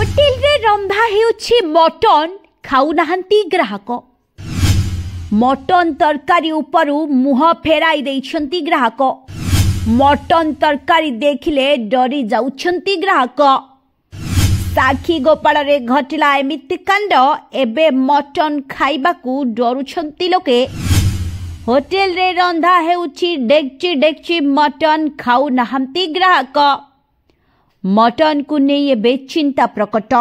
Hotel रे Randha हेउछि mutton खाउनाहांती ग्राहक। Mutton तरकारी उपरु मुह फेराई देइछंती ग्राहक। मटन तरकारी देखिले डरी जाउछंती ग्राहक। साखी गोपाल रे घटिला एमिति कांड। एबे मटन खाइबाकू डरुछंती लोके। होटेल रे रंधा हेउछि डेक्ची डेक्ची मटन खाउनाहांती ग्राहक। मटन को नहीं एबे चिंता प्रकट।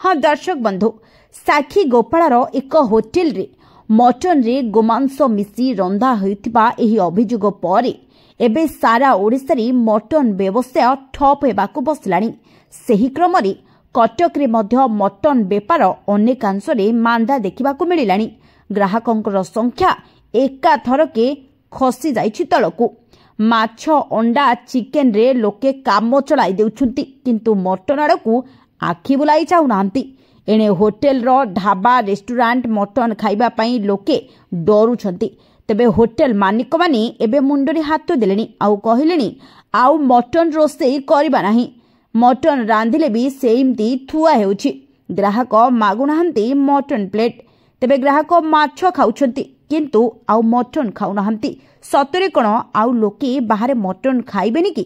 हाँ दर्शक बंधु, साखी गोपाल एक होटेल रे मटन रे गोमांस मिसी रंधा होइतिबा एही अभियोग परे एबे सारा ओडिसा रे मटन व्यवसाय ठप हेबाकू बसलानी। सेही क्रम रे कटक रे मध्य मटन बेपार अनेकांश रे मांदा देखिबाकू मिलिलानी। ग्राहकंकर संख्या एकाथरके खसी जाइछि तळकू। माछ अंडा चिकेन रे लोके काम चलाई देउछुंती, किंतु मटन आड़कू आखि बुलाई चाहुनांती। एणे होटेल रो ढाबा रेस्टोरेंट मटन खाइबा पई लोके डरुछंती। तेबे होटेल मालिक माने एबे मुंडरी हाथ देलेनी आउ कहिलेनी आउ मटन रोसेई करबा नाही। मटन रांधिले भी सेमती थुआ हेउछि। ग्राहक मागुनाहांती मटन प्लेट। तेबे ग्राहक माछ खाउछंती किंतु आउ मटन खाउनाहांती। सतरे कोन आउ लोके बाहर मटन खाइबेनी कि?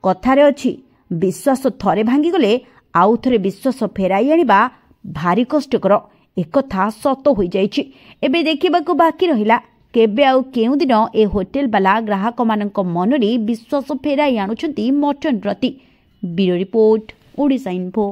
कथारे अछि विश्वास थरे भांगी गले आउ थरे विश्वास फेराई आनिबा भारी कष्टकर। एकथा सत होई जाइछि। एबे देखिबाकू बाकी रहिला केबे आउ केउ दिन ए होटेल वाला ग्राहक मानक मनरे विश्वास फेराई आनुछंती मटन प्रति। Bureau report, Odisha info.